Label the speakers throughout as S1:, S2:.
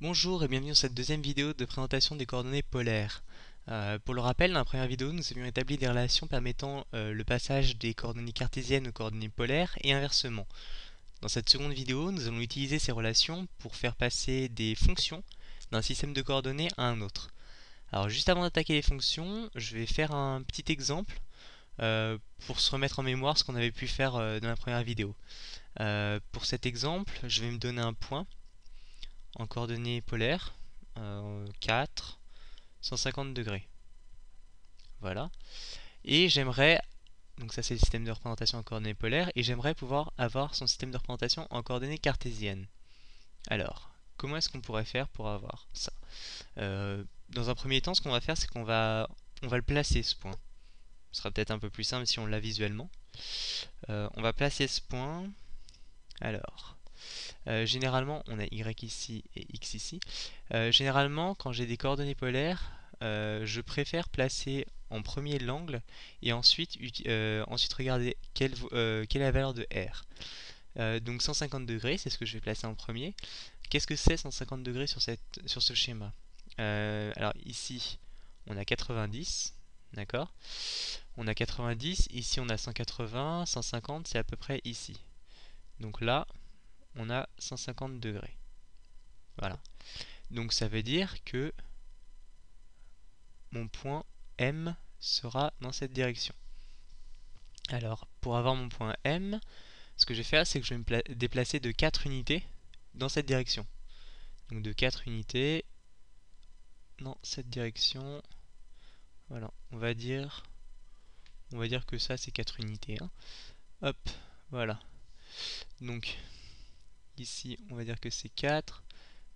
S1: Bonjour et bienvenue dans cette deuxième vidéo de présentation des coordonnées polaires. Pour le rappel, dans la première vidéo, nous avions établi des relations permettant le passage des coordonnées cartésiennes aux coordonnées polaires et inversement. Dans cette seconde vidéo, nous allons utiliser ces relations pour faire passer des fonctions d'un système de coordonnées à un autre. Alors juste avant d'attaquer les fonctions, je vais faire un petit exemple pour se remettre en mémoire ce qu'on avait pu faire dans la première vidéo. Pour cet exemple, je vais me donner un point en coordonnées polaires, 4, 150 degrés. Voilà. Et j'aimerais, donc ça c'est le système de représentation en coordonnées polaires, et j'aimerais pouvoir avoir son système de représentation en coordonnées cartésiennes. Alors, comment est-ce qu'on pourrait faire pour avoir ça? Dans un premier temps, ce qu'on va faire, c'est qu'on va le placer ce point. Ce sera peut-être un peu plus simple si on l'a visuellement. On va placer ce point. Alors, généralement, on a Y ici et X ici. Généralement, quand j'ai des coordonnées polaires, je préfère placer en premier l'angle et ensuite regarder quelle est la valeur de R. Donc 150 degrés, c'est ce que je vais placer en premier. Qu'est-ce que c'est 150 degrés sur ce schéma? Alors ici, on a 90, d'accord? On a 90, ici on a 180, 150, c'est à peu près ici. Donc là, on a 150 degrés. Voilà. Donc ça veut dire que mon point M sera dans cette direction. Alors, pour avoir mon point M, ce que je vais faire, c'est que je vais me déplacer de 4 unités dans cette direction. Donc de 4 unités dans cette direction. Voilà, on va dire que ça c'est 4 unités. Hein. Hop, voilà. Donc ici, on va dire que c'est 4.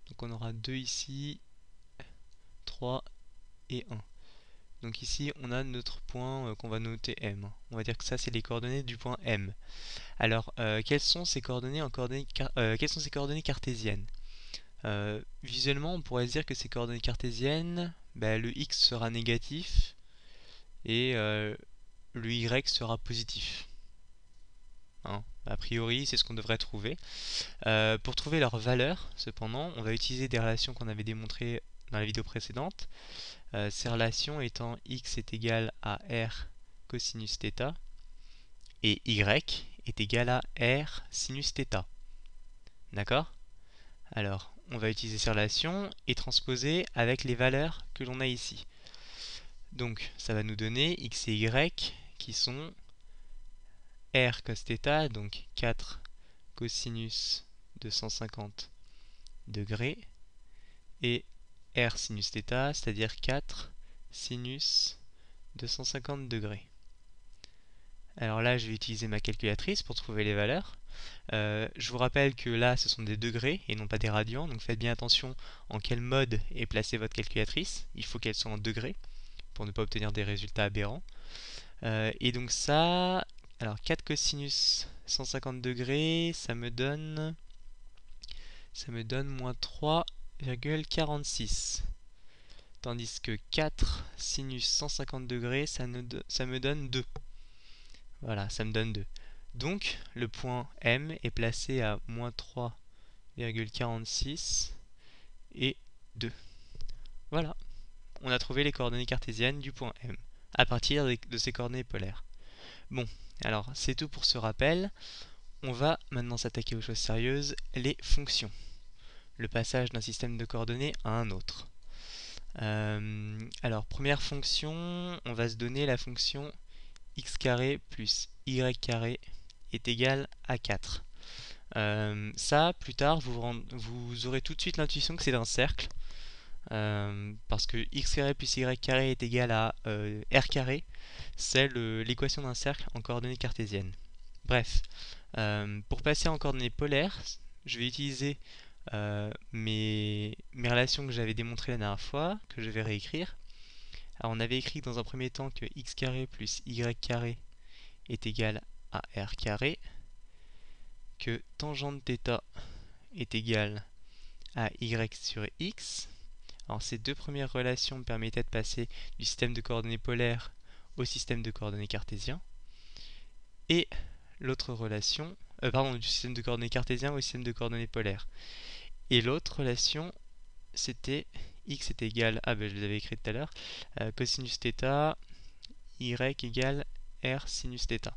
S1: Donc on aura 2 ici, 3 et 1. Donc ici, on a notre point qu'on va noter M. On va dire que ça, c'est les coordonnées du point M. Alors, quelles sont ces coordonnées quelles sont ces coordonnées cartésiennes? Visuellement, on pourrait se dire que ces coordonnées cartésiennes, le X sera négatif et le Y sera positif. Hein, a priori, c'est ce qu'on devrait trouver. Pour trouver leur valeur, cependant, on va utiliser des relations qu'on avait démontrées dans la vidéo précédente. Ces relations étant x est égal à r cosinus θ et y est égal à r sinus θ. D'accord? Alors, on va utiliser ces relations et transposer avec les valeurs que l'on a ici. Donc, ça va nous donner x et y qui sont r cos θ, donc 4 cosinus de 150 degrés, et r sinus θ, c'est-à-dire 4 sinus de 150 degrés. Alors là, je vais utiliser ma calculatrice pour trouver les valeurs. Je vous rappelle que là, ce sont des degrés et non pas des radians, donc faites bien attention en quel mode est placée votre calculatrice. Il faut qu'elle soit en degrés pour ne pas obtenir des résultats aberrants. Et donc ça, alors 4 cosinus 150 degrés, ça me donne moins 3,46. Tandis que 4 sinus 150 degrés, ça me donne 2. Voilà, ça me donne 2. Donc, le point M est placé à moins 3,46 et 2. Voilà, on a trouvé les coordonnées cartésiennes du point M à partir de ces coordonnées polaires. Bon, alors c'est tout pour ce rappel. On va maintenant s'attaquer aux choses sérieuses, les fonctions. Le passage d'un système de coordonnées à un autre. Alors, première fonction, on va se donner la fonction x carré plus y carré est égal à 4. Ça, plus tard, vous aurez tout de suite l'intuition que c'est un cercle. Parce que x carré plus y carré est égal à r carré, c'est l'équation d'un cercle en coordonnées cartésiennes. Bref, pour passer en coordonnées polaires, je vais utiliser mes relations que j'avais démontrées la dernière fois, que je vais réécrire. Alors on avait écrit dans un premier temps que x carré plus y carré est égal à r carré, que tangente θ est égal à y sur x. Alors ces deux premières relations me permettaient de passer du système de coordonnées polaires au système de coordonnées cartésien. Et l'autre relation, du système de coordonnées cartésien au système de coordonnées polaires. Et l'autre relation c'était x est égal, ah ben je l'avais écrit tout à l'heure, cosinus θ, y égale r sinus θ.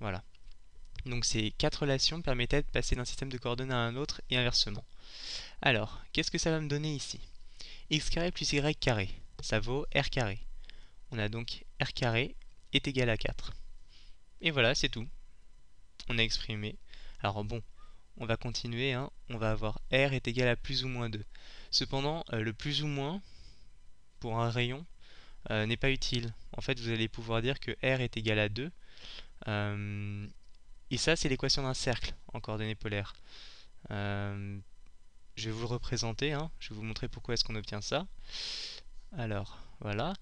S1: Voilà. Donc ces quatre relations permettaient de passer d'un système de coordonnées à un autre et inversement. Alors, qu'est-ce que ça va me donner ici? X carré plus y carré, ça vaut r carré. On a donc r carré est égal à 4. Et voilà, c'est tout. On a exprimé. Alors bon, on va continuer, hein. On va avoir r est égal à plus ou moins 2. Cependant, le plus ou moins, pour un rayon, n'est pas utile. En fait, vous allez pouvoir dire que r est égal à 2. Et ça, c'est l'équation d'un cercle en coordonnées polaires. Je vais vous le représenter, hein. Je vais vous montrer pourquoi est-ce qu'on obtient ça. Alors, voilà.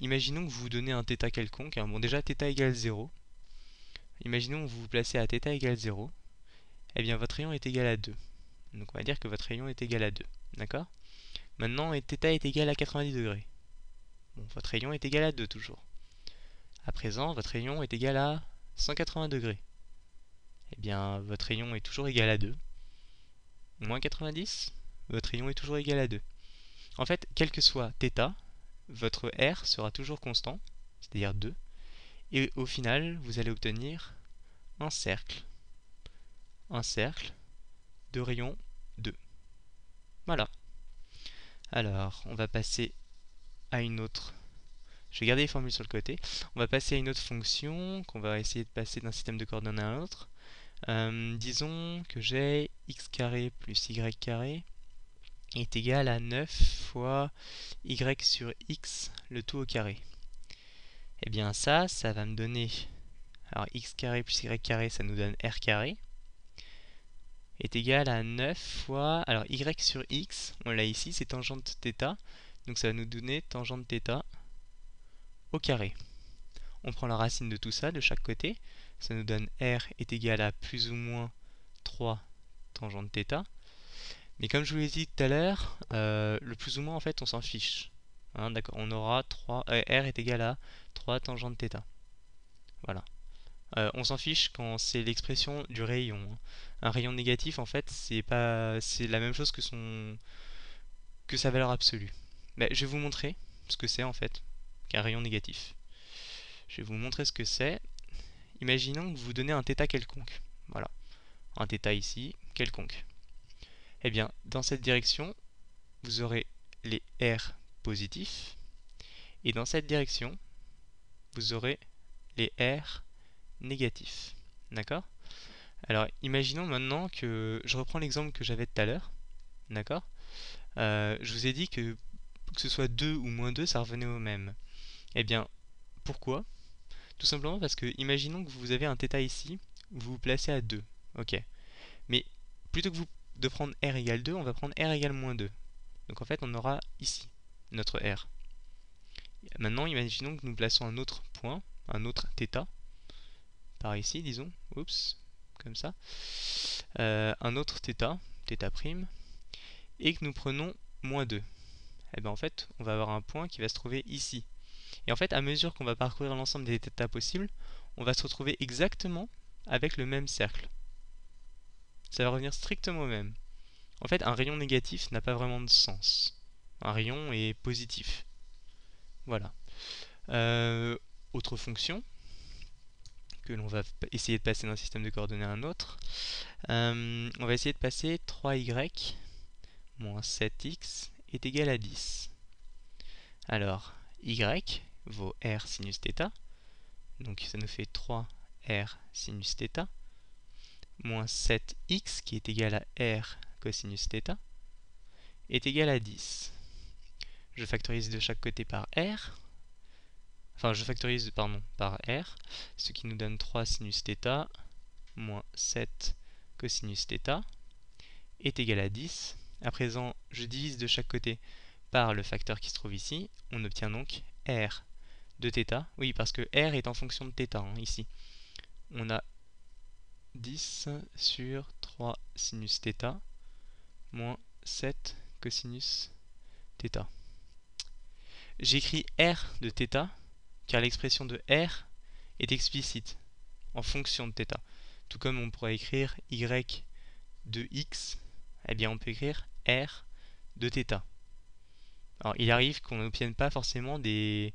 S1: Imaginons que vous vous donnez un θ quelconque. Hein. Bon, déjà, θ égale 0. Imaginons que vous vous placez à θ égale 0. Eh bien, votre rayon est égal à 2. Donc, on va dire que votre rayon est égal à 2. D'accord? Maintenant, θ est égal à 90 degrés. Bon, votre rayon est égal à 2 toujours. À présent, votre rayon est égal à 180 degrés. Eh bien, votre rayon est toujours égal à 2. Moins 90, votre rayon est toujours égal à 2. En fait, quel que soit θ, votre r sera toujours constant, c'est-à-dire 2. Et au final, vous allez obtenir un cercle. Un cercle de rayon 2. Voilà. Alors, on va passer à une autre. Je vais garder les formules sur le côté. On va passer à une autre fonction qu'on va essayer de passer d'un système de coordonnées à un autre. Disons que j'ai x carré plus y carré est égal à 9 fois y sur x, le tout au carré. Et bien ça va me donner, alors x carré plus y carré, ça nous donne r carré, est égal à 9 fois, alors y sur x, on l'a ici, c'est tangente θ, donc ça va nous donner tangente θ au carré. On prend la racine de tout ça, de chaque côté, ça nous donne r est égal à plus ou moins 3 tangente θ. Mais comme je vous l'ai dit tout à l'heure, le plus ou moins, en fait, on s'en fiche. Hein, d'accord, on aura 3, r est égal à 3 tangente θ. Voilà. On s'en fiche quand c'est l'expression du rayon. Hein. Un rayon négatif, en fait, c'est la même chose que sa valeur absolue. Mais je vais vous montrer ce que c'est, en fait, qu'un rayon négatif. Je vais vous montrer ce que c'est. Imaginons que vous donnez un θ quelconque. Voilà. Un θ ici, quelconque. Eh bien, dans cette direction, vous aurez les R positifs. Et dans cette direction, vous aurez les R négatifs. D'accord? Alors, imaginons maintenant que je reprends l'exemple que j'avais tout à l'heure. D'accord? Je vous ai dit que ce soit 2 ou moins 2, ça revenait au même. Eh bien, pourquoi? Tout simplement parce que, imaginons que vous avez un θ ici, vous vous placez à 2. Ok. Mais, plutôt que de prendre R égale 2, on va prendre R égale moins 2. Donc en fait, on aura ici notre R. Maintenant, imaginons que nous plaçons un autre point, un autre θ, par ici, disons, oups, comme ça, un autre θ, θ', et que nous prenons moins 2. Et bien en fait, on va avoir un point qui va se trouver ici. Et en fait, à mesure qu'on va parcourir l'ensemble des θ possibles, on va se retrouver exactement avec le même cercle. Ça va revenir strictement au même. En fait, un rayon négatif n'a pas vraiment de sens. Un rayon est positif. Voilà. Autre fonction que l'on va essayer de passer d'un système de coordonnées à un autre. On va essayer de passer 3y moins 7x est égal à 10. Alors, y vaut r sinus θ. Donc ça nous fait 3r sinus θ moins 7x qui est égal à r cosinus θ est égal à 10. Je factorise de chaque côté par r. Enfin, je factorise, pardon, par r, ce qui nous donne 3 sinus θ moins 7 cosinus θ est égal à 10. À présent, je divise de chaque côté par le facteur qui se trouve ici. On obtient donc r de θ. Oui, parce que r est en fonction de θ, hein, ici. On a 10 sur 3 sinus θ moins 7 cosinus θ. J'écris r de θ car l'expression de r est explicite en fonction de θ. Tout comme on pourrait écrire y de x, eh bien on peut écrire r de θ. Alors il arrive qu'on n'obtienne pas forcément des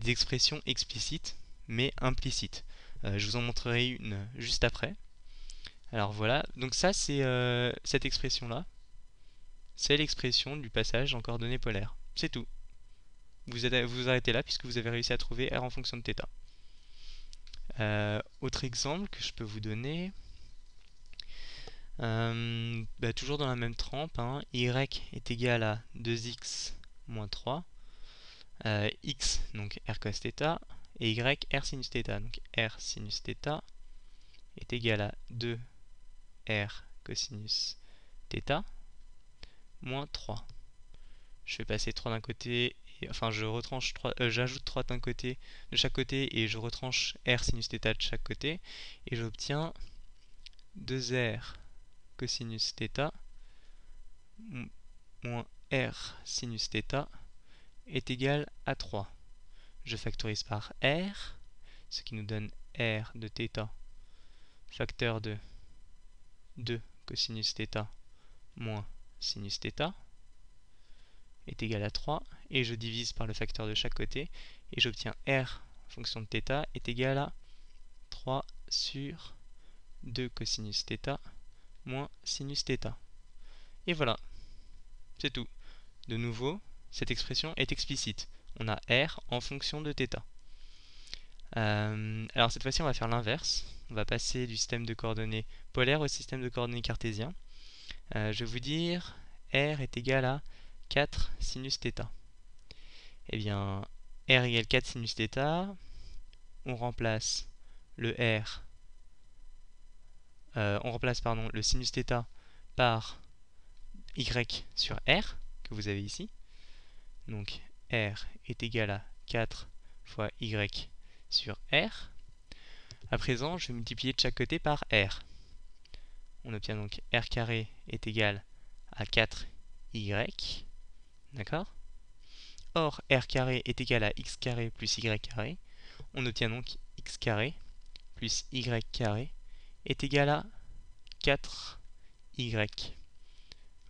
S1: expressions explicites, mais implicites. Je vous en montrerai une juste après. Alors voilà, donc ça c'est cette expression-là, c'est l'expression du passage en coordonnées polaires. C'est tout. Vous arrêtez là puisque vous avez réussi à trouver R en fonction de θ. Autre exemple que je peux vous donner, toujours dans la même trempe, hein, y est égal à 2x moins 3, x donc r cos θ, et y r sinus θ. Donc r sinus θ est égal à 2r cosinus θ moins 3. Je vais passer 3 d'un côté, enfin je retranche 3, j'ajoute 3 d'un côté, de chaque côté, et je retranche r sinus θ de chaque côté, et j'obtiens 2r cosinus θ moins r sinus θ est égal à 3. Je factorise par r, ce qui nous donne r de θ facteur de 2 cosinus θ moins sinus θ est égal à 3, et je divise par le facteur de chaque côté, et j'obtiens r fonction de θ est égal à 3 sur 2 cosinus θ moins sinus θ. Et voilà, c'est tout. De nouveau, cette expression est explicite. On a r en fonction de θ. Alors cette fois-ci, on va faire l'inverse. On va passer du système de coordonnées polaires au système de coordonnées cartésien. Je vais vous dire r est égal à 4 sinus θ. Eh bien, r égale 4 sinus θ, on remplace le r, le sinus θ par y sur r, que vous avez ici. Donc r est égal à 4 fois y sur r. À présent, je vais multiplier de chaque côté par r. On obtient donc r carré est égal à 4y. D'accord? Or, r carré est égal à x carré plus y carré. On obtient donc x carré plus y carré est égal à 4y.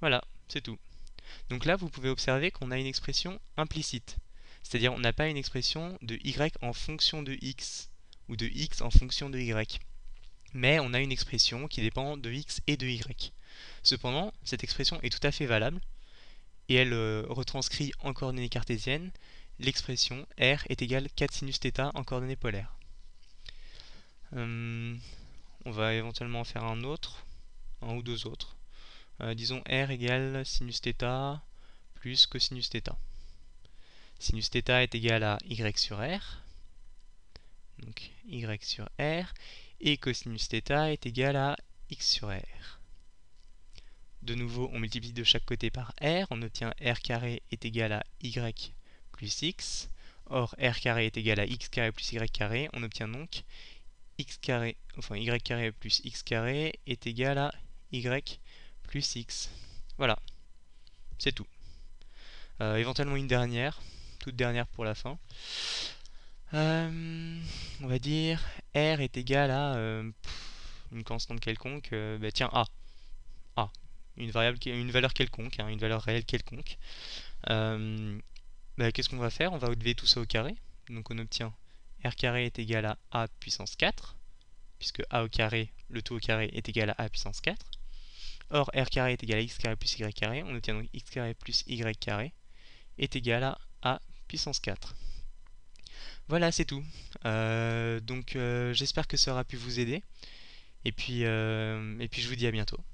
S1: Voilà, c'est tout. Donc là, vous pouvez observer qu'on a une expression implicite. C'est-à-dire, on n'a pas une expression de y en fonction de x ou de x en fonction de y. Mais on a une expression qui dépend de x et de y. Cependant, cette expression est tout à fait valable et elle retranscrit en coordonnées cartésiennes l'expression r est égal 4 sinus θ en coordonnées polaires. On va éventuellement en faire un ou deux autres. Disons r égale sinus θ plus cosinus θ. Sinus θ est égal à y sur r, donc y sur r, et cosinus θ est égal à x sur r. De nouveau, on multiplie de chaque côté par r, on obtient r carré est égal à y plus x. Or, r carré est égal à x carré plus y carré, on obtient donc x carré, enfin y carré plus x carré est égal à y plus x. Voilà, c'est tout. Éventuellement une dernière, toute dernière pour la fin. On va dire r est égal à une constante quelconque, tiens, a. Une valeur quelconque, une valeur réelle quelconque. Qu'est-ce qu'on va faire? On va élever tout ça au carré. Donc on obtient r carré est égal à a puissance 4, puisque a au carré, le tout au carré est égal à a puissance 4. Or r carré est égal à x carré plus y carré. On obtient donc x carré plus y carré est égal à a puissance 4. Voilà, c'est tout. J'espère que ça aura pu vous aider. Et puis je vous dis à bientôt.